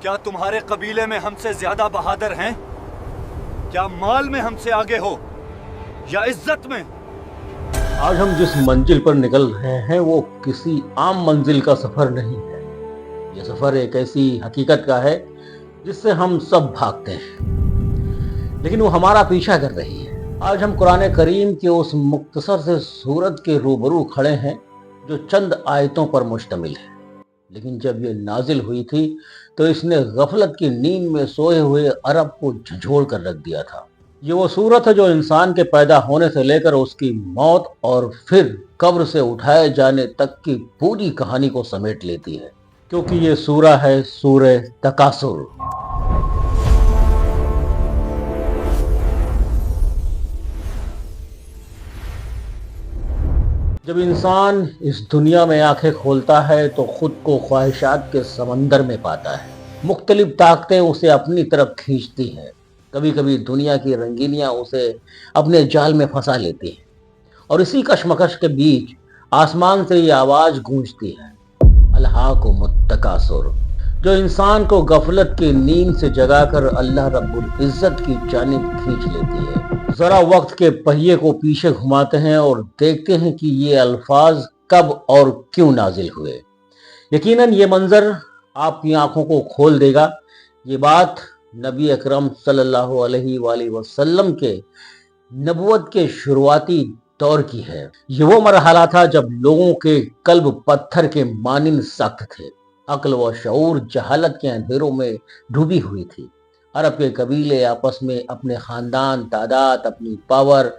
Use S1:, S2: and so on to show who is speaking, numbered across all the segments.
S1: क्या तुम्हारे कबीले में हमसे ज्यादा बहादुर हैं? क्या माल में हमसे आगे हो या इज्जत में?
S2: आज हम जिस मंजिल पर निकल रहे हैं वो किसी आम मंजिल का सफर नहीं है। ये सफर एक ऐसी हकीकत का है जिससे हम सब भागते हैं, लेकिन वो हमारा पीछा कर रही है। आज हम कुरान करीम के उस मुख्तसर से सूरत के रूबरू खड़े हैं जो चंद आयतों पर मुश्तमिल है, लेकिन जब ये नाजिल हुई थी तो इसने गफलत की नींद में सोए हुए अरब को झंझोड़ कर रख दिया था। ये वो सूरत है जो इंसान के पैदा होने से लेकर उसकी मौत और फिर कब्र से उठाए जाने तक की पूरी कहानी को समेट लेती है, क्योंकि ये सूरा है सूरह तकासुर। जब इंसान इस दुनिया में आंखें खोलता है तो खुद को ख्वाहिशात के समंदर में पाता है। मुख्तलिफ ताकतें उसे अपनी तरफ खींचती हैं। कभी कभी दुनिया की रंगीनियां उसे अपने जाल में फंसा लेती हैं, और इसी कशमकश के बीच आसमान से ये आवाज गूंजती है, अल्हाकुमुत तकासुर, जो इंसान को गफलत की नींद से जगाकर अल्लाह रब्बुल इज्जत की जानिब खींच लेती है। जरा वक्त के पहिए को पीछे घुमाते हैं और देखते हैं कि ये अल्फाज कब और क्यों नाजिल हुए। यकीनन ये मंजर आपकी आंखों को खोल देगा। ये बात नबी अकरम सल्लल्लाहु अलैहि वसल्लम के नबुवत के शुरुआती दौर की है। ये वो मरहला था जब लोगों के कल्ब पत्थर के मानिंद सख्त थे, अक्ल व शऊर जहालत के अंधेरों में डूबी हुई थी। अरब के कबीले आपस में अपने खानदान, तादाद, अपनी पावर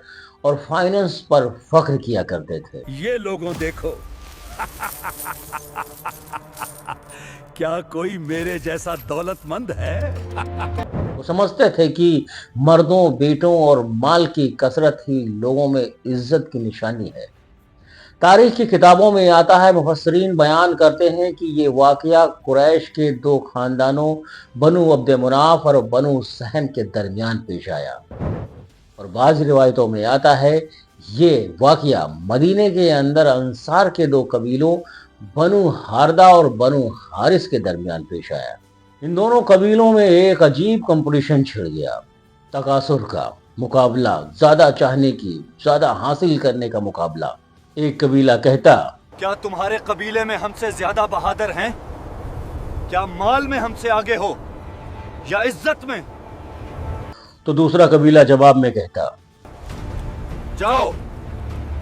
S2: और फाइनेंस पर फख्र किया करते थे।
S1: ये लोगों देखो क्या कोई मेरे जैसा दौलतमंद है?
S2: वो समझते थे कि मर्दों, बेटों और माल की कसरत ही लोगों में इज्जत की निशानी है। तारीख की किताबों में आता है, मुफस्सरीन बयान करते हैं कि ये वाकया कुरैश के दो खानदानों बनु अब्द मुनाफ और बनु सहम के दरमियान पेश आया, और बाज़ रिवायतों में आता है ये वाकया मदीने के अंदर अंसार के दो कबीलों बनु हारदा और बनु हारिस के दरमियान पेश आया। इन दोनों कबीलों में एक अजीब कंपटीशन छिड़ गया, तकासुर का मुकाबला, ज्यादा चाहने की, ज्यादा हासिल करने का मुकाबला। एक कबीला कहता,
S1: क्या तुम्हारे कबीले में हमसे ज्यादा बहादुर हैं? क्या माल में हमसे आगे हो या इज्जत में?
S2: तो दूसरा कबीला जवाब में कहता,
S1: जाओ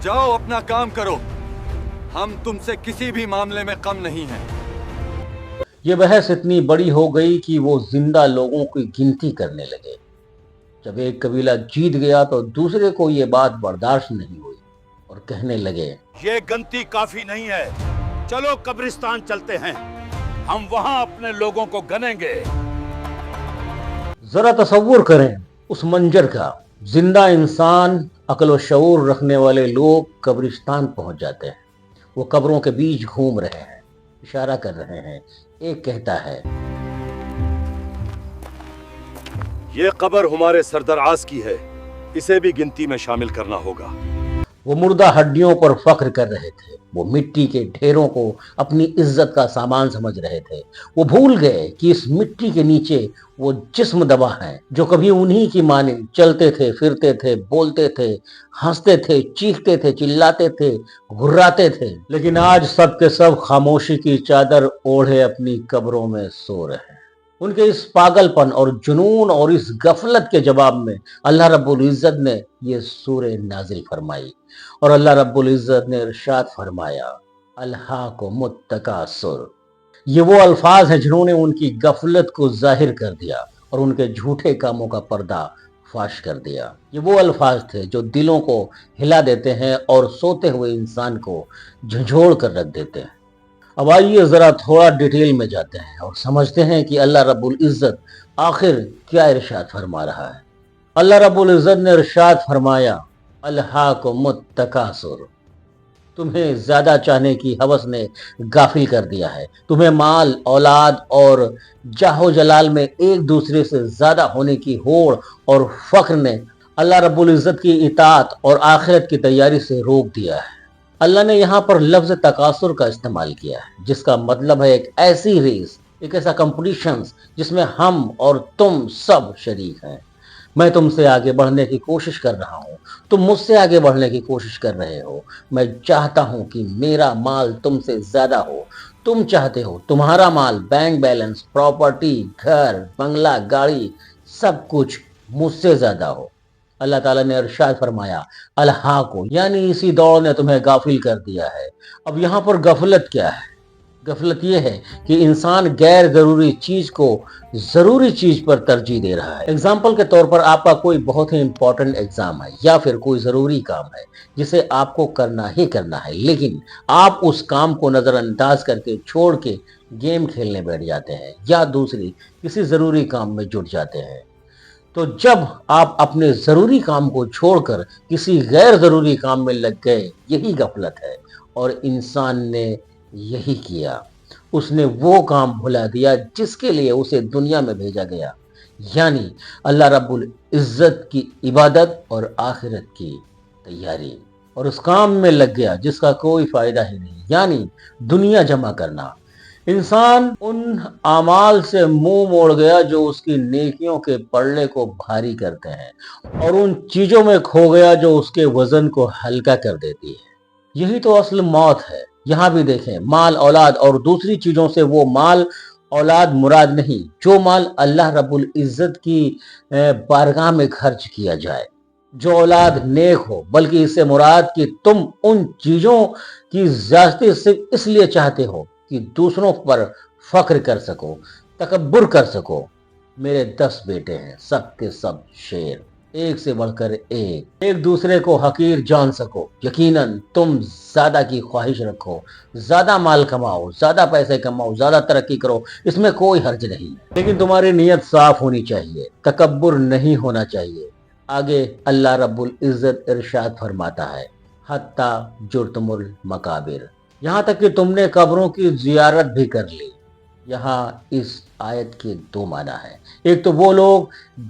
S1: जाओ अपना काम करो, हम तुमसे किसी भी मामले में कम नहीं हैं।
S2: ये बहस इतनी बड़ी हो गई कि वो जिंदा लोगों की गिनती करने लगे। जब एक कबीला जीत गया तो दूसरे को ये बात बर्दाश्त नहीं हुई और कहने लगे,
S1: ये गिनती काफी नहीं है, चलो कब्रिस्तान चलते हैं, हम वहां अपने लोगों को गनेंगे।
S2: जरा तसव्वुर करें उस मंजर का। जिंदा इंसान, अक्ल व शऊर रखने वाले लोग कब्रिस्तान पहुंच जाते हैं। वो कब्रों के बीच घूम रहे हैं, इशारा कर रहे हैं। एक कहता है,
S1: ये कब्र हमारे सरदराज की है, इसे भी गिनती में शामिल करना होगा।
S2: वो मुर्दा हड्डियों पर फख्र कर रहे थे। वो मिट्टी के ढेरों को अपनी इज्जत का सामान समझ रहे थे। वो भूल गए कि इस मिट्टी के नीचे वो जिस्म दबा है जो कभी उन्हीं की मानिंद चलते थे, फिरते थे, बोलते थे, हंसते थे, चीखते थे, चिल्लाते थे, घुर्राते थे, लेकिन आज सब के सब खामोशी की चादर ओढ़े अपनी कब्रों में सो रहे हैं। उनके इस पागलपन और जुनून और इस गफलत के जवाब में अल्लाह रब्बुल इज्जत ने ये सूरह नाजिल फरमाई, और अल्लाह रब्बुल इज्जत ने इरशाद फरमाया, अल्हाकुमुत तकासुर। ये वो अल्फाज हैं जिन्होंने उनकी गफलत को जाहिर कर दिया और उनके झूठे कामों का पर्दा फाश कर दिया। ये वो अल्फाज थे जो दिलों को हिला देते हैं और सोते हुए इंसान को झंझोड़ कर रख देते हैं। अब आइए जरा थोड़ा डिटेल में जाते हैं और समझते हैं कि अल्लाह रब्बुल इज्जत आखिर क्या इरशाद फरमा रहा है। अल्लाह रब्बुल इज्जत ने इरशाद फरमाया, अल्हाकुमुत तकासुर, तुम्हें ज्यादा चाहने की हवस ने गाफिल कर दिया है। तुम्हें माल, औलाद और जाहो जलाल में एक दूसरे से ज्यादा होने की होड़ और फख्र ने अल्लाह रब्बुल इज्जत की इताअत और आखिरत की तैयारी से रोक दिया है। अल्लाह ने यहाँ पर लफ्ज तकासुर का इस्तेमाल किया है, जिसका मतलब है एक ऐसी रेस ایک ایسا کمپٹیشن جس میں ہم اور تم سب شریک ہیں. میں تم سے آگے بڑھنے کی کوشش کر رہا ہوں, تم مجھ سے آگے بڑھنے کی کوشش کر رہے ہو. میں چاہتا ہوں کہ میرا مال تم سے زیادہ ہو. تم چاہتے ہو تمہارا مال, بینک بیلنس, پراپرٹی, گھر, بنگلہ, گاڑی, سب کچھ مجھ سے زیادہ ہو. اللہ تعالیٰ نے ارشاد فرمایا الہاکم, یعنی اسی دوڑ نے تمہیں غافل کر دیا ہے. اب یہاں پر غفلت کیا ہے؟ غفلت یہ ہے کہ انسان غیر ضروری چیز کو ضروری چیز پر ترجیح دے رہا ہے. اگزامپل کے طور پر آپ کا کوئی بہت ہی امپورٹنٹ ایگزام ہے یا پھر کوئی ضروری کام ہے جسے آپ کو کرنا ہی کرنا ہے, لیکن آپ اس کام کو نظر انداز کر کے چھوڑ کے گیم کھیلنے بیٹھ جاتے ہیں یا دوسری کسی ضروری کام میں جٹ جاتے ہیں. تو جب آپ اپنے ضروری کام کو چھوڑ کر کسی غیر ضروری کام میں لگ گئے, یہی غفلت ہے. اور انسان نے یہی کیا, اس نے وہ کام بھلا دیا جس کے لیے اسے دنیا میں بھیجا گیا, یعنی اللہ رب العزت کی عبادت اور آخرت کی تیاری, اور اس کام میں لگ گیا جس کا کوئی فائدہ ہی نہیں, یعنی دنیا جمع کرنا. انسان ان اعمال سے منہ موڑ گیا جو اس کی نیکیوں کے پلڑے کو بھاری کرتے ہیں, اور ان چیزوں میں کھو گیا جو اس کے وزن کو ہلکا کر دیتی ہے. یہی تو اصل موت ہے. یہاں بھی دیکھیں, مال, اولاد اور دوسری چیزوں سے وہ مال اولاد مراد نہیں جو مال اللہ رب العزت کی بارگاہ میں خرچ کیا جائے, جو اولاد نیک ہو, بلکہ اس سے مراد کہ تم ان چیزوں کی زیادتی صرف اس لیے چاہتے ہو کہ دوسروں پر فخر کر سکو, تکبر کر سکو. میرے 10 بیٹے ہیں, سب کے سب شیر, ایک سے بڑھ کر ایک دوسرے کو حقیر جان سکو. یقیناً تم زیادہ کی خواہش رکھو, زیادہ مال کماؤ, زیادہ پیسے کماؤ, زیادہ ترقی کرو, اس میں کوئی حرج نہیں, لیکن تمہاری نیت صاف ہونی چاہیے, تکبر نہیں ہونا چاہیے. آگے اللہ رب العزت ارشاد فرماتا ہے حتی جرتم المقابر, یہاں تک کہ تم نے قبروں کی زیارت بھی کر لی. یہاں اس آیت کے 2 معنی ہیں. ایک تو وہ لوگ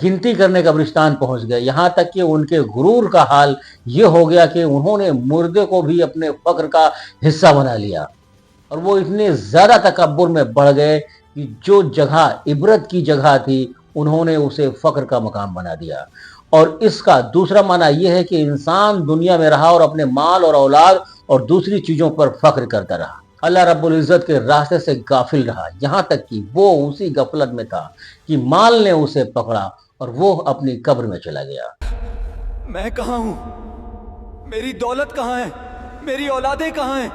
S2: گنتی کرنے قبرستان پہنچ گئے, یہاں تک کہ ان کے غرور کا حال یہ ہو گیا کہ انہوں نے مردے کو بھی اپنے فخر کا حصہ بنا لیا, اور وہ اتنے زیادہ تکبر میں بڑھ گئے کہ جو جگہ عبرت کی جگہ تھی انہوں نے اسے فخر کا مقام بنا دیا. اور اس کا دوسرا معنی یہ ہے کہ انسان دنیا میں رہا اور اپنے مال اور اولاد اور دوسری چیزوں پر فخر کرتا رہا, اللہ رب العزت کے راستے سے غافل رہا, یہاں تک کہ وہ اسی غفلت میں تھا کہ مال نے اسے پکڑا اور وہ اپنی قبر میں چلا گیا.
S1: میں کہاں ہوں؟ میری دولت کہاں ہے؟ میری اولادیں کہاں ہیں؟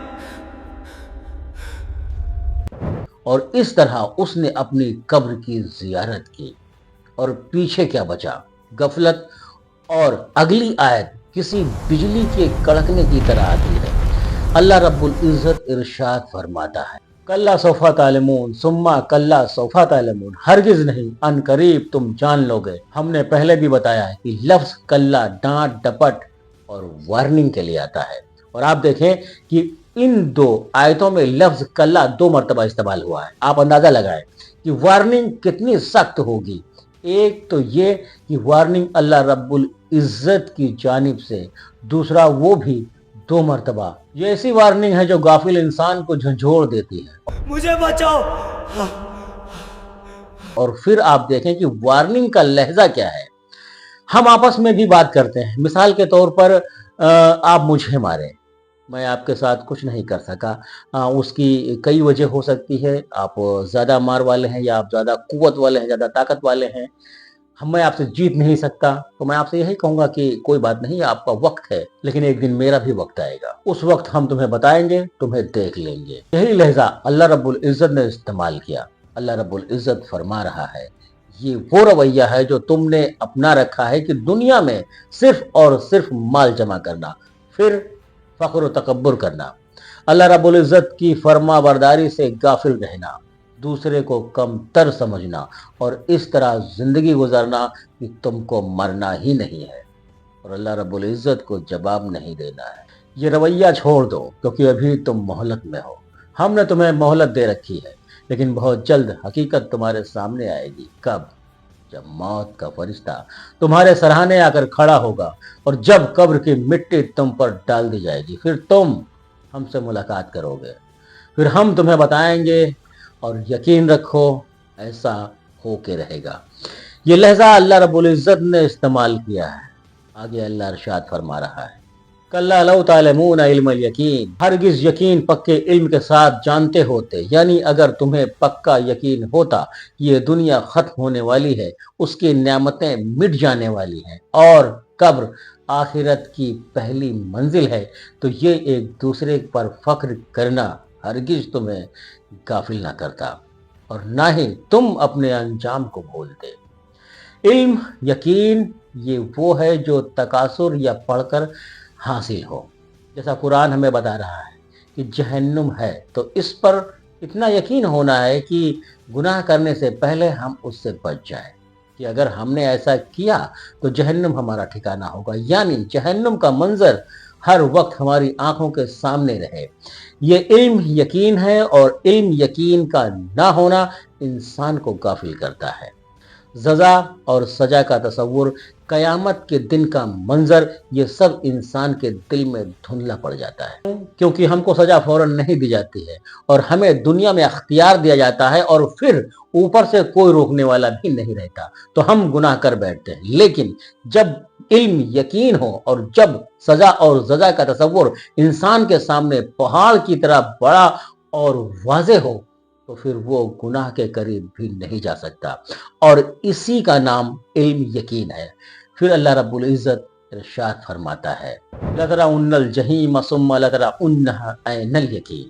S2: اور اس طرح اس نے اپنی قبر کی زیارت کی, اور پیچھے کیا بچا؟ غفلت. اور اگلی آیت کسی بجلی کے کڑکنے کی طرح آتی ہے. اللہ رب العزت ارشاد فرماتا ہے کلا سوف تعلمون ثم کلا سوف تعلمون, ہرگز نہیں, ان قریب تم جان لو گے. ہم نے پہلے بھی بتایا ہے کہ لفظ کلا ڈانٹ ڈپٹ اور وارننگ کے لیے آتا ہے, اور آپ دیکھیں کہ ان 2 آیتوں میں لفظ کلا 2 مرتبہ استعمال ہوا ہے. آپ اندازہ لگائیں کہ وارننگ کتنی سخت ہوگی. ایک تو یہ کہ وارننگ اللہ رب العزت کی جانب سے, دوسرا وہ بھی 2 مرتبہ. یہ ایسی وارننگ ہے جو غافل انسان کو جھنجھوڑ دیتی ہے.
S1: مجھے بچاؤ.
S2: اور پھر آپ دیکھیں کہ وارننگ کا لہجہ کیا ہے. ہم آپس میں بھی بات کرتے ہیں, مثال کے طور پر آپ مجھے ماریں, میں آپ کے ساتھ کچھ نہیں کر سکا. اس کی کئی وجہ ہو سکتی ہے, آپ زیادہ مار والے ہیں یا آپ زیادہ قوت والے ہیں, زیادہ طاقت والے ہیں. میں آپ سے جیت نہیں سکتا, تو میں آپ سے یہی کہوں گا کہ کوئی بات نہیں, آپ کا وقت ہے, لیکن ایک دن میرا بھی وقت آئے گا, اس وقت ہم تمہیں بتائیں گے, تمہیں دیکھ لیں گے. یہی لہجہ اللہ رب العزت نے استعمال کیا. اللہ رب العزت فرما رہا ہے یہ وہ رویہ ہے جو تم نے اپنا رکھا ہے کہ دنیا میں صرف اور صرف مال جمع کرنا, پھر فخر و تکبر کرنا, اللہ رب العزت کی فرما برداری سے غافل رہنا, دوسرے کو کم تر سمجھنا, اور اس طرح زندگی گزارنا کہ تم کو مرنا ہی نہیں ہے اور اللہ رب العزت کو جواب نہیں دینا ہے. یہ رویہ چھوڑ دو کیونکہ ابھی تم مہلت میں ہو. ہم نے تمہیں مہلت دے رکھی ہے, لیکن بہت جلد حقیقت تمہارے سامنے آئے گی. کب؟ جب موت کا فرشتہ تمہارے سرہانے آ کر کھڑا ہوگا, اور جب قبر کی مٹی تم پر ڈال دی جائے گی, پھر تم ہم سے ملاقات کرو گے. پھر ہم تمہیں بتائیں گے और यकीन रखो ऐसा हो के रहेगा। ये लहजा अल्लाह रब्बुल इज़्ज़त ने इस्तेमाल किया है। आगे अल्लाह इरशाद फरमा रहा है, कल्ला लौ तालमून इल्मल यकीन, हरगिज यकीन पक्के इल्म के साथ जानते होते, यानी अगर तुम्हें पक्का यकीन होता ये दुनिया खत्म होने वाली है, उसकी नेमतें मिट जाने वाली हैं और कब्र आखिरत की पहली मंजिल है, तो ये एक दूसरे पर फख्र करना हरगिज तुम्हें गाफिल ना करता और ना ही तुम अपने अंजाम को भूलते। इल्म यकीन ये वो है जो तकासुर या पढ़कर हासिल हो। जैसा कुरान हमें बता रहा है कि जहन्नुम है, तो इस पर इतना यकीन होना है कि गुनाह करने से पहले हम उससे बच जाएं, कि अगर हमने ऐसा किया तो जहन्नुम हमारा ठिकाना होगा, यानी जहन्नुम का मंजर हर वक्त हमारी आंखों के सामने रहे। ये इल्म यकीन है और इल्म यकीन का ना होना इंसान को गाफिल करता है। सजा और सजा का तसव्वुर, कयामत के दिन का मंजर, ये सब इंसान के दिल में धुंधला पड़ जाता है, क्योंकि हमको सजा फौरन नहीं दी जाती है और हमें दुनिया में अख्तियार दिया जाता है और फिर ऊपर से कोई रोकने वाला भी नहीं रहता, तो हम गुनाह कर बैठते हैं। लेकिन जब इल्म यकीन हो और जब सजा और सजा का तसव्वुर इंसान के सामने पहाड़ की तरह बड़ा और वाज़े हो, तो फिर वो गुनाह के करीब भी नहीं जा सकता, और इसी का नाम इल्म यकीन है। फिर अल्लाह रब्बुल इज़्ज़त इरशाद फरमाता है, लतरउन्नल जहीम सुम्मा लतरउन्नहा ऐनल यकीन,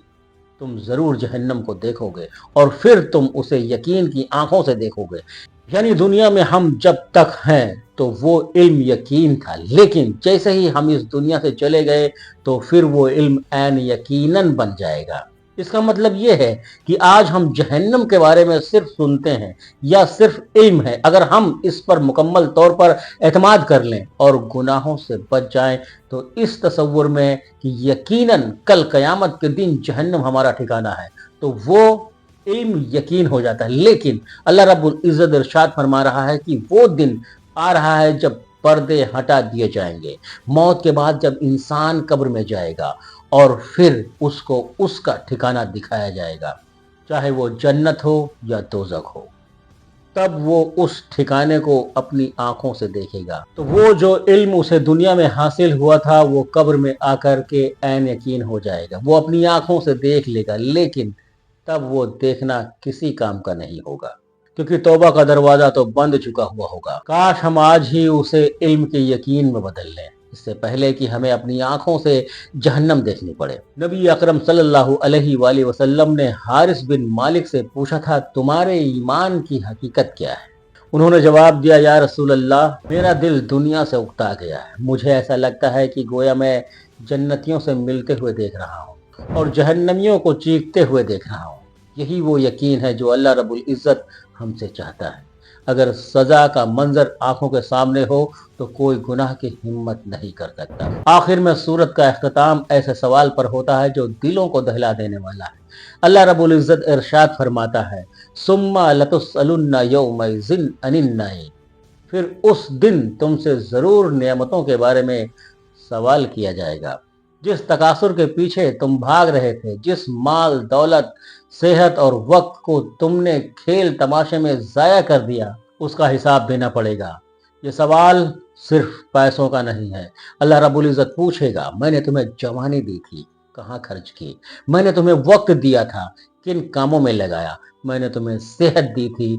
S2: तुम जरूर जहन्नम को देखोगे और फिर तुम उसे यकीन की आंखों से देखोगे। यानी दुनिया में हम जब तक हैं तो वो इल्म यकीन था, लेकिन जैसे ही हम इस दुनिया से चले गए तो फिर वो इल्म ऐन यकीनन बन जाएगा। इसका मतलब ये है कि आज हम जहन्नम के बारे में सिर्फ सुनते हैं या सिर्फ इल्म है, अगर हम इस पर मुकम्मल तौर पर एतमाद कर लें और गुनाहों से बच जाएं, तो इस तसव्वुर में कि यकीनन कल क़यामत के दिन जहन्नम हमारा ठिकाना है, तो वो इल्म यकीन हो जाता है। लेकिन अल्लाह रब्बुल इज़्ज़त इरशाद फरमा रहा है कि वो दिन आ रहा है जब पर्दे हटा दिए जाएंगे, मौत के बाद जब इंसान कब्र में जाएगा और फिर उसको उसका ठिकाना दिखाया जाएगा, चाहे वो जन्नत हो या दोज़ख हो, तब वो उस ठिकाने को अपनी आंखों से देखेगा। तो वो जो इल्म उसे दुनिया में हासिल हुआ था वो कब्र में आकर के ऐन यकीन हो जाएगा, वो अपनी आंखों से देख लेगा, लेकिन तब वो देखना किसी काम का नहीं होगा, क्योंकि तौबा का दरवाजा तो बंद चुका हुआ होगा। काश हम आज ही उसे इल्म के यकीन में बदल लें, इससे पहले कि हमें अपनी आंखों से जहन्नम देखनी पड़े। नबी अकरम सल्लल्लाहु अलैहि वसल्लम ने हारिस बिन मालिक से पूछा था, तुम्हारे ईमान की हकीकत क्या है? उन्होंने जवाब दिया, या रसूल अल्लाह, मेरा दिल दुनिया से उकता गया है, मुझे ऐसा लगता है कि गोया मैं जन्नतियों से मिलते हुए देख रहा हूँ और जहन्नमियों को चीखते हुए देख रहा हूँ। यही वो यकीन है जो अल्लाह रब्बुल इज़्ज़त हमसे चाहता है। अगर सजा का मंजर आंखों के सामने हो तो कोई गुनाह की हिम्मत नहीं कर सकता। आखिर में सूरत का इख्तिताम ऐसे सवाल पर होता है जो दिलों को दहला देने वाला है। अल्लाह रब्बुल इज़्ज़त इरशाद फरमाता है, सुम्मा लतुसअलुन्ना यौमइज़िन अनिन नईम, फिर उस दिन तुमसे जरूर नेमतों के बारे में सवाल किया जाएगा। जिस तकासुर के पीछे तुम भाग रहे थे, जिस माल दौलत सेहत और वक्त को तुमने खेल तमाशे में जाया कर दिया, उसका हिसाब देना पड़ेगा। ये सवाल सिर्फ पैसों का नहीं है। अल्लाह रब्बुल इज़्ज़त पूछेगा, मैंने तुम्हें जवानी दी थी, कहाँ खर्च की? मैंने तुम्हें वक्त दिया था, किन कामों में लगाया? मैंने तुम्हें सेहत दी थी,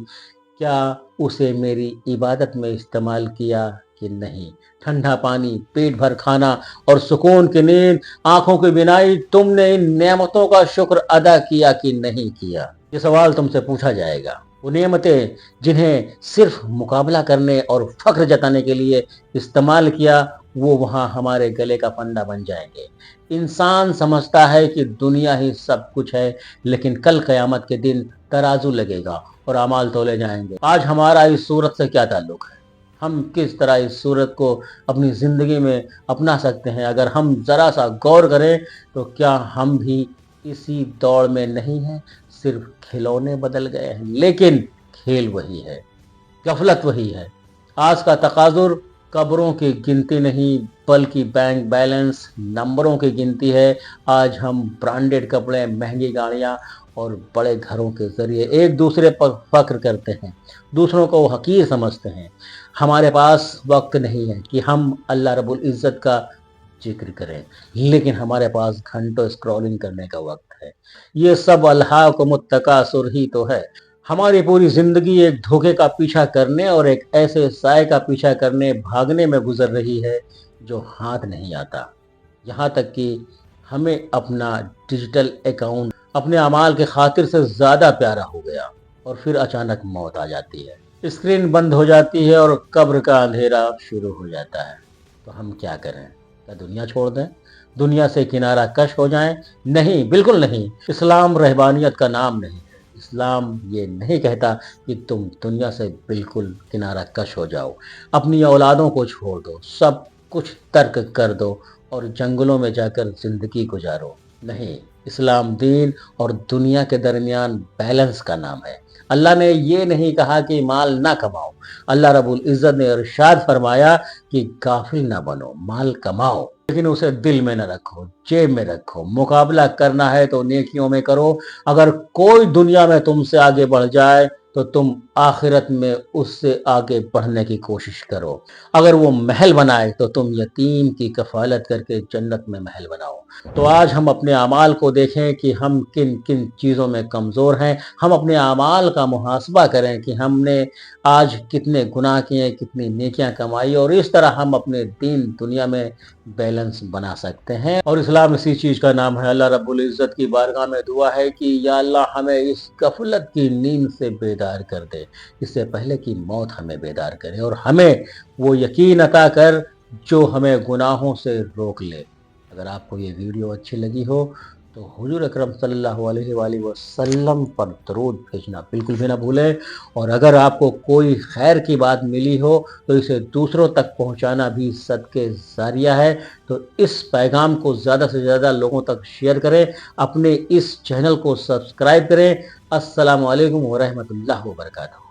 S2: क्या उसे मेरी इबादत में इस्तेमाल किया कि नहीं? ठंडा पानी, पेट भर खाना और सुकून की नींद, आंखों की बिनाई, तुमने इन नेमतों का शुक्र अदा किया कि नहीं किया? ये सवाल तुमसे पूछा जाएगा। वो नेमतें जिन्हें सिर्फ मुकाबला करने और फख्र जताने के लिए इस्तेमाल किया, वो वहाँ हमारे गले का फंदा बन जाएंगे। इंसान समझता है कि दुनिया ही सब कुछ है, लेकिन कल क़यामत के दिन तराजू लगेगा और अमाल तोले जाएंगे। आज हमारा इस सूरत से क्या ताल्लुक है? हम किस तरह इस सूरत को अपनी ज़िंदगी में अपना सकते हैं? अगर हम ज़रा सा गौर करें तो क्या हम भी इसी दौड़ में नहीं हैं? सिर्फ खिलौने बदल गए हैं, लेकिन खेल वही है, गफलत वही है। आज का तकाजुर قبروں کی گنتی نہیں بلکہ بینک بیلنس نمبروں کی گنتی ہے۔ آج ہم برانڈڈ کپڑے، مہنگی گاڑیاں اور بڑے گھروں کے ذریعے ایک دوسرے پر فخر کرتے ہیں، دوسروں کو حقیر سمجھتے ہیں۔ ہمارے پاس وقت نہیں ہے کہ ہم اللہ رب العزت کا ذکر کریں، لیکن ہمارے پاس گھنٹوں اسکرولنگ کرنے کا وقت ہے۔ یہ سب الہاکم التکاثر ہی تو ہے۔ ہماری پوری زندگی ایک دھوکے کا پیچھا کرنے اور ایک ایسے سائے کا پیچھا کرنے بھاگنے میں گزر رہی ہے جو ہاتھ نہیں آتا۔ یہاں تک کہ ہمیں اپنا ڈیجیٹل اکاؤنٹ اپنے اعمال کے خاطر سے زیادہ پیارا ہو گیا، اور پھر اچانک موت آ جاتی ہے، اسکرین بند ہو جاتی ہے اور قبر کا اندھیرا شروع ہو جاتا ہے۔ تو ہم کیا کریں؟ کیا دنیا چھوڑ دیں؟ دنیا سے کنارہ کش ہو جائیں؟ نہیں، بالکل نہیں۔ اسلام رہبانیت کا نام نہیں ہے۔ اسلام یہ نہیں کہتا کہ تم دنیا سے بالکل کنارہ کش ہو جاؤ، اپنی اولادوں کو چھوڑ دو، سب کچھ ترک کر دو اور جنگلوں میں جا کر زندگی گزارو۔ نہیں، اسلام دین اور دنیا کے درمیان بیلنس کا نام ہے۔ اللہ نے یہ نہیں کہا کہ مال نہ کماؤ، اللہ رب العزت نے ارشاد فرمایا کہ غافل نہ بنو، مال کماؤ لیکن اسے دل میں نہ رکھو، جیب میں رکھو۔ مقابلہ کرنا ہے تو نیکیوں میں کرو۔ اگر کوئی دنیا میں تم سے آگے بڑھ جائے تو تم آخرت میں اس سے آگے بڑھنے کی کوشش کرو۔ اگر وہ محل بنائے تو تم یتیم کی کفالت کر کے جنت میں محل بناؤ۔ تو آج ہم اپنے اعمال کو دیکھیں کہ ہم کن کن چیزوں میں کمزور ہیں۔ ہم اپنے اعمال کا محاسبہ کریں کہ ہم نے آج کتنے گناہ کیے، کتنی نیکیاں کمائی، اور اس طرح ہم اپنے دین دنیا میں بیلنس بنا سکتے ہیں۔ اور اسلام اسی چیز کا نام ہے۔ اللہ رب العزت کی بارگاہ میں دعا ہے کہ یا اللہ ہمیں اس غفلت کی نیند سے بیدار کر دے، اس سے پہلے کہ موت ہمیں بیدار کرے، اور ہمیں وہ یقین عطا کر جو ہمیں گناہوں سے روک لے۔ اگر آپ کو یہ ویڈیو اچھی لگی ہو تو حضور اکرم صلی اللہ علیہ وآلہ وسلم پر درود بھیجنا بالکل بھی نہ بھولیں، اور اگر آپ کو کوئی خیر کی بات ملی ہو تو اسے دوسروں تک پہنچانا بھی صدقے جاریہ ہے۔ تو اس پیغام کو زیادہ سے زیادہ لوگوں تک شیئر کریں، اپنے اس چینل کو سبسکرائب کریں۔ السلام علیکم ورحمۃ اللہ وبرکاتہ۔